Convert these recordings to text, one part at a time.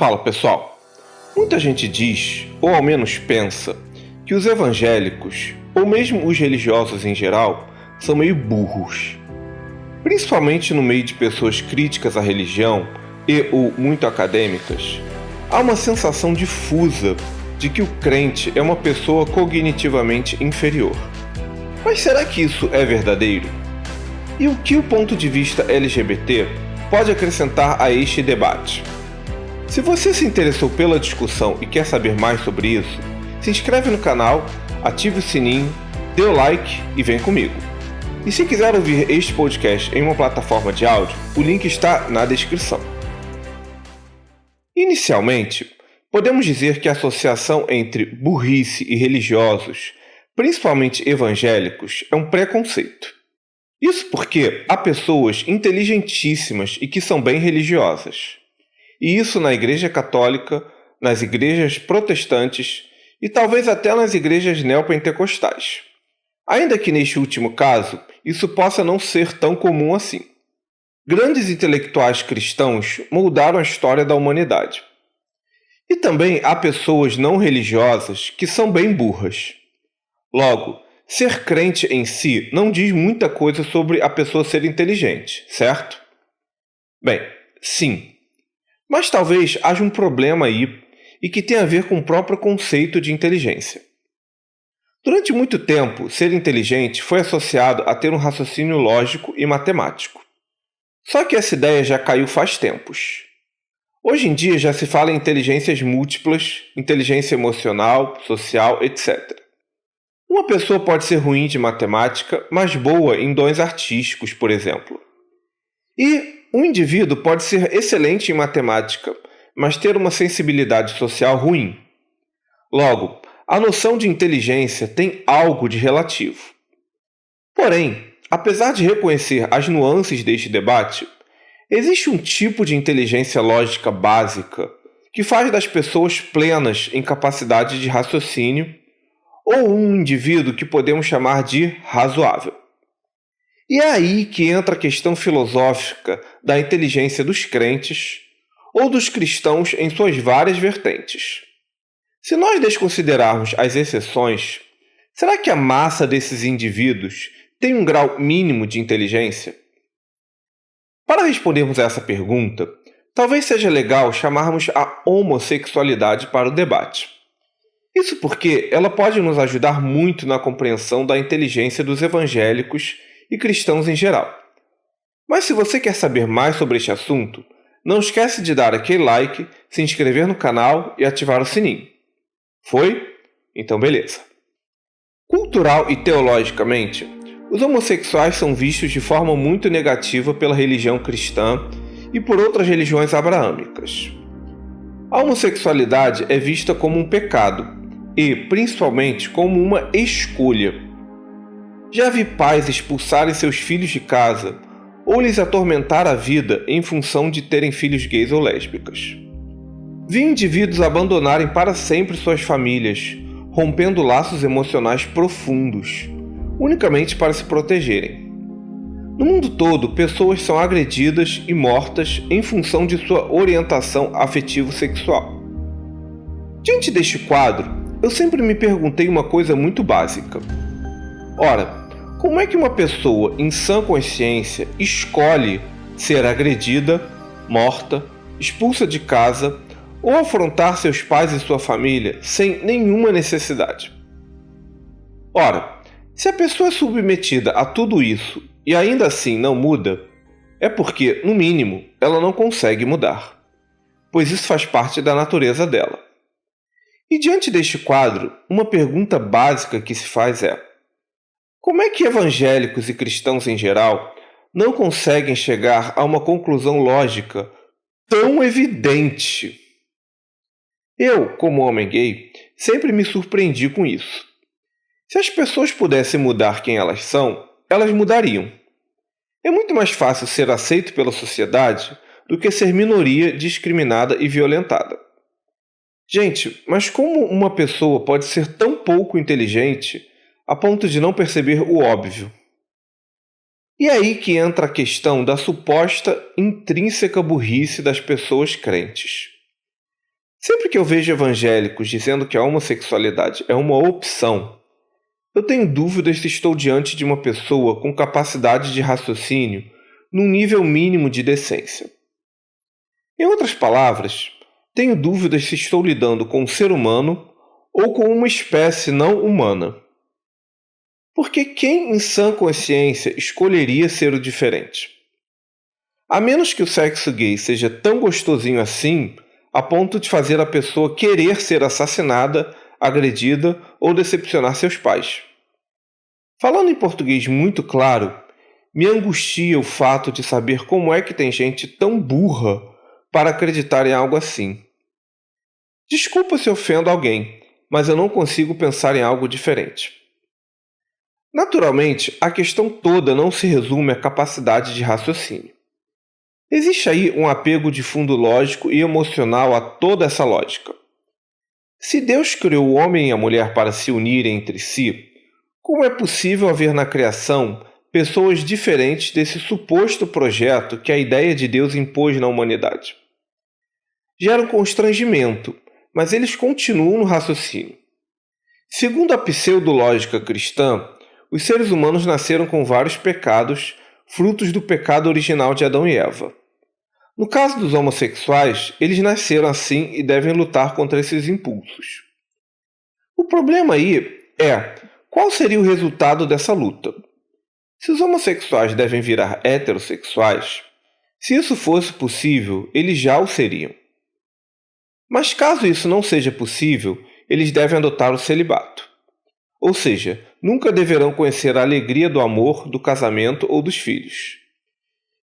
Fala pessoal, muita gente diz, ou ao menos pensa, que os evangélicos, ou mesmo os religiosos em geral, são meio burros. Principalmente no meio de pessoas críticas à religião e ou muito acadêmicas, há uma sensação difusa de que o crente é uma pessoa cognitivamente inferior. Mas será que isso é verdadeiro? E o que o ponto de vista LGBT pode acrescentar a este debate? Se você se interessou pela discussão e quer saber mais sobre isso, se inscreve no canal, ative o sininho, dê o like e vem comigo. E se quiser ouvir este podcast em uma plataforma de áudio, o link está na descrição. Inicialmente, podemos dizer que a associação entre burrice e religiosos, principalmente evangélicos, é um preconceito. Isso porque há pessoas inteligentíssimas e que são bem religiosas. E isso na Igreja Católica, nas igrejas protestantes e talvez até nas igrejas neopentecostais. Ainda que neste último caso, isso possa não ser tão comum assim. Grandes intelectuais cristãos moldaram a história da humanidade. E também há pessoas não religiosas que são bem burras. Logo, ser crente em si não diz muita coisa sobre a pessoa ser inteligente, certo? Bem, sim. Mas talvez haja um problema aí e que tenha a ver com o próprio conceito de inteligência. Durante muito tempo, ser inteligente foi associado a ter um raciocínio lógico e matemático. Só que essa ideia já caiu faz tempos. Hoje em dia já se fala em inteligências múltiplas, inteligência emocional, social, etc. Uma pessoa pode ser ruim de matemática, mas boa em dons artísticos, por exemplo. E um indivíduo pode ser excelente em matemática, mas ter uma sensibilidade social ruim. Logo, a noção de inteligência tem algo de relativo. Porém, apesar de reconhecer as nuances deste debate, existe um tipo de inteligência lógica básica que faz das pessoas plenas em capacidade de raciocínio ou um indivíduo que podemos chamar de razoável. E é aí que entra a questão filosófica da inteligência dos crentes ou dos cristãos em suas várias vertentes. Se nós desconsiderarmos as exceções, será que a massa desses indivíduos tem um grau mínimo de inteligência? Para respondermos a essa pergunta, talvez seja legal chamarmos a homossexualidade para o debate. Isso porque ela pode nos ajudar muito na compreensão da inteligência dos evangélicos e cristãos em geral. Mas se você quer saber mais sobre este assunto, não esquece de dar aquele like, se inscrever no canal e ativar o sininho. Foi? Então beleza. Cultural e teologicamente, os homossexuais são vistos de forma muito negativa pela religião cristã e por outras religiões abraâmicas. A homossexualidade é vista como um pecado e, principalmente, como uma escolha. Já vi pais expulsarem seus filhos de casa ou lhes atormentar a vida em função de terem filhos gays ou lésbicas. Vi indivíduos abandonarem para sempre suas famílias, rompendo laços emocionais profundos, unicamente para se protegerem. No mundo todo, pessoas são agredidas e mortas em função de sua orientação afetivo-sexual. Diante deste quadro, eu sempre me perguntei uma coisa muito básica. Ora, como é que uma pessoa em sã consciência escolhe ser agredida, morta, expulsa de casa ou afrontar seus pais e sua família sem nenhuma necessidade? Ora, se a pessoa é submetida a tudo isso e ainda assim não muda, é porque, no mínimo, ela não consegue mudar, pois isso faz parte da natureza dela. E diante deste quadro, uma pergunta básica que se faz é: como é que evangélicos e cristãos em geral não conseguem chegar a uma conclusão lógica tão evidente? Eu, como homem gay, sempre me surpreendi com isso. Se as pessoas pudessem mudar quem elas são, elas mudariam. É muito mais fácil ser aceito pela sociedade do que ser minoria discriminada e violentada. Gente, mas como uma pessoa pode ser tão pouco inteligente a ponto de não perceber o óbvio? E é aí que entra a questão da suposta intrínseca burrice das pessoas crentes. Sempre que eu vejo evangélicos dizendo que a homossexualidade é uma opção, eu tenho dúvidas se estou diante de uma pessoa com capacidade de raciocínio num nível mínimo de decência. Em outras palavras, tenho dúvidas se estou lidando com um ser humano ou com uma espécie não humana. Porque quem em sã consciência escolheria ser o diferente? A menos que o sexo gay seja tão gostosinho assim, a ponto de fazer a pessoa querer ser assassinada, agredida ou decepcionar seus pais. Falando em português muito claro, me angustia o fato de saber como é que tem gente tão burra para acreditar em algo assim. Desculpa se ofendo alguém, mas eu não consigo pensar em algo diferente. Naturalmente, a questão toda não se resume à capacidade de raciocínio. Existe aí um apego de fundo lógico e emocional a toda essa lógica. Se Deus criou o homem e a mulher para se unirem entre si, como é possível haver na criação pessoas diferentes desse suposto projeto que a ideia de Deus impôs na humanidade? Gera um constrangimento, mas eles continuam no raciocínio. Segundo a pseudológica cristã, os seres humanos nasceram com vários pecados, frutos do pecado original de Adão e Eva. No caso dos homossexuais, eles nasceram assim e devem lutar contra esses impulsos. O problema aí é, qual seria o resultado dessa luta? Se os homossexuais devem virar heterossexuais, se isso fosse possível, eles já o seriam. Mas caso isso não seja possível, eles devem adotar o celibato. Ou seja, nunca deverão conhecer a alegria do amor, do casamento ou dos filhos.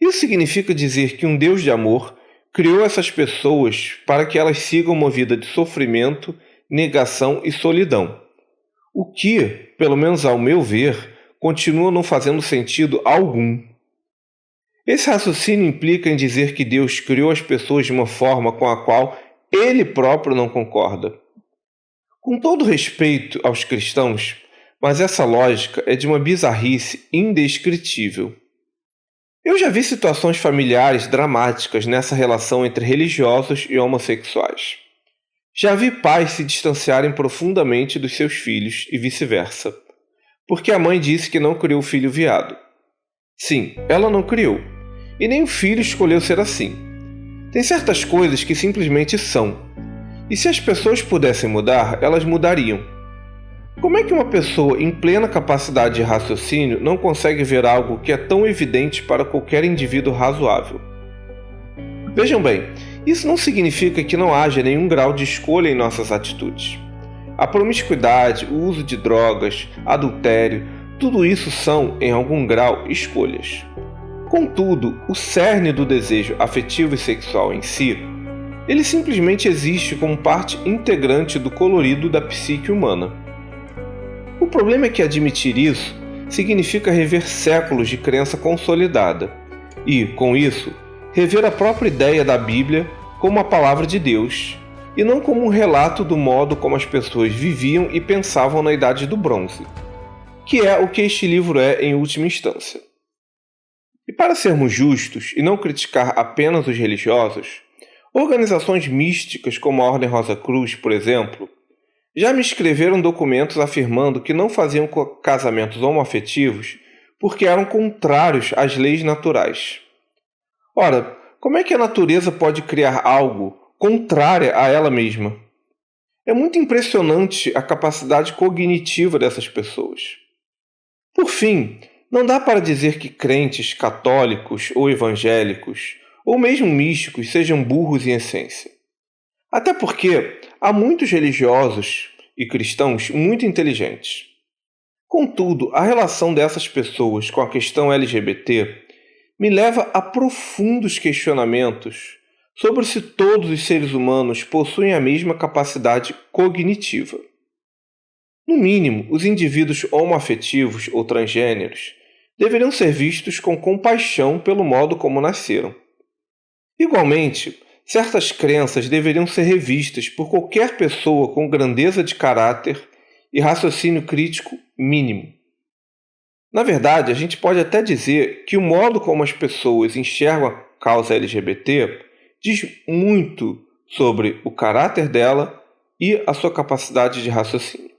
Isso significa dizer que um Deus de amor criou essas pessoas para que elas sigam uma vida de sofrimento, negação e solidão. O que, pelo menos ao meu ver, continua não fazendo sentido algum. Esse raciocínio implica em dizer que Deus criou as pessoas de uma forma com a qual Ele próprio não concorda. Com todo respeito aos cristãos, mas essa lógica é de uma bizarrice indescritível. Eu já vi situações familiares dramáticas nessa relação entre religiosos e homossexuais. Já vi pais se distanciarem profundamente dos seus filhos e vice-versa, porque a mãe disse que não criou o filho viado. Sim, ela não criou, e nem o filho escolheu ser assim. Tem certas coisas que simplesmente são, e se as pessoas pudessem mudar, elas mudariam. Como é que uma pessoa em plena capacidade de raciocínio não consegue ver algo que é tão evidente para qualquer indivíduo razoável? Vejam bem, isso não significa que não haja nenhum grau de escolha em nossas atitudes. A promiscuidade, o uso de drogas, adultério, tudo isso são, em algum grau, escolhas. Contudo, o cerne do desejo afetivo e sexual em si, ele simplesmente existe como parte integrante do colorido da psique humana. O problema é que admitir isso significa rever séculos de crença consolidada e, com isso, rever a própria ideia da Bíblia como a palavra de Deus e não como um relato do modo como as pessoas viviam e pensavam na Idade do Bronze, que é o que este livro é em última instância. E para sermos justos e não criticar apenas os religiosos, organizações místicas como a Ordem Rosa Cruz, por exemplo, já me escreveram documentos afirmando que não faziam casamentos homoafetivos porque eram contrários às leis naturais. Ora, como é que a natureza pode criar algo contrário a ela mesma? É muito impressionante a capacidade cognitiva dessas pessoas. Por fim, não dá para dizer que crentes, católicos ou evangélicos, ou mesmo místicos, sejam burros em essência. Até porque há muitos religiosos e cristãos muito inteligentes. Contudo, a relação dessas pessoas com a questão LGBT me leva a profundos questionamentos sobre se todos os seres humanos possuem a mesma capacidade cognitiva. No mínimo, os indivíduos homoafetivos ou transgêneros deveriam ser vistos com compaixão pelo modo como nasceram. Igualmente, certas crenças deveriam ser revistas por qualquer pessoa com grandeza de caráter e raciocínio crítico mínimo. Na verdade, a gente pode até dizer que o modo como as pessoas enxergam a causa LGBT diz muito sobre o caráter dela e a sua capacidade de raciocínio.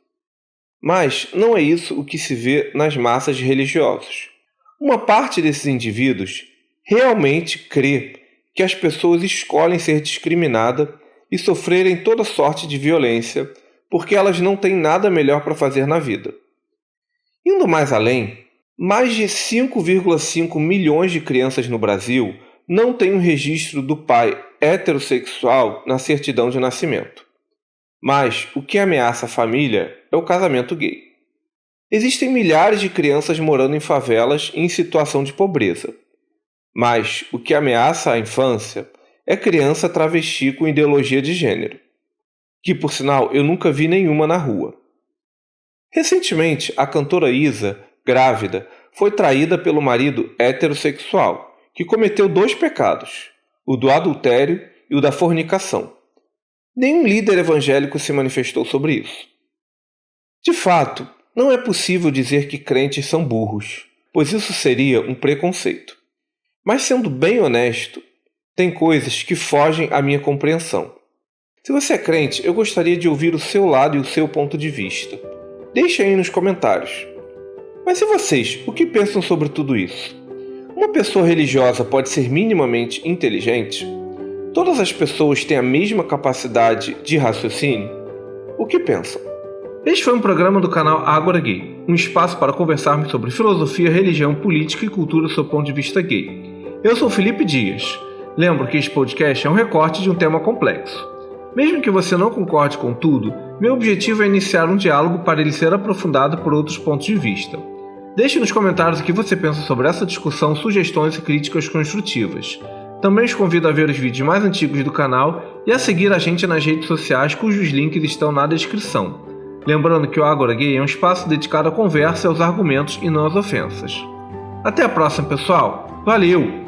Mas não é isso o que se vê nas massas de religiosos. Uma parte desses indivíduos realmente crê que as pessoas escolhem ser discriminadas e sofrerem toda sorte de violência porque elas não têm nada melhor para fazer na vida. Indo mais além, mais de 5,5 milhões de crianças no Brasil não têm um registro do pai heterossexual na certidão de nascimento. Mas o que ameaça a família é o casamento gay. Existem milhares de crianças morando em favelas e em situação de pobreza. Mas o que ameaça a infância é criança travesti com ideologia de gênero, que, por sinal, eu nunca vi nenhuma na rua. Recentemente, a cantora Isa, grávida, foi traída pelo marido heterossexual, que cometeu 2 pecados, o do adultério e o da fornicação. Nenhum líder evangélico se manifestou sobre isso. De fato, não é possível dizer que crentes são burros, pois isso seria um preconceito. Mas sendo bem honesto, tem coisas que fogem à minha compreensão. Se você é crente, eu gostaria de ouvir o seu lado e o seu ponto de vista. Deixe aí nos comentários. Mas e vocês, o que pensam sobre tudo isso? Uma pessoa religiosa pode ser minimamente inteligente? Todas as pessoas têm a mesma capacidade de raciocínio? O que pensam? Este foi um programa do canal Ágora Gay, um espaço para conversarmos sobre filosofia, religião, política e cultura do seu ponto de vista gay. Eu sou Felipe Dias. Lembro que este podcast é um recorte de um tema complexo. Mesmo que você não concorde com tudo, meu objetivo é iniciar um diálogo para ele ser aprofundado por outros pontos de vista. Deixe nos comentários o que você pensa sobre essa discussão, sugestões e críticas construtivas. Também os convido a ver os vídeos mais antigos do canal e a seguir a gente nas redes sociais cujos links estão na descrição. Lembrando que o Ágora Gay é um espaço dedicado à conversa e aos argumentos e não às ofensas. Até a próxima, pessoal! Valeu!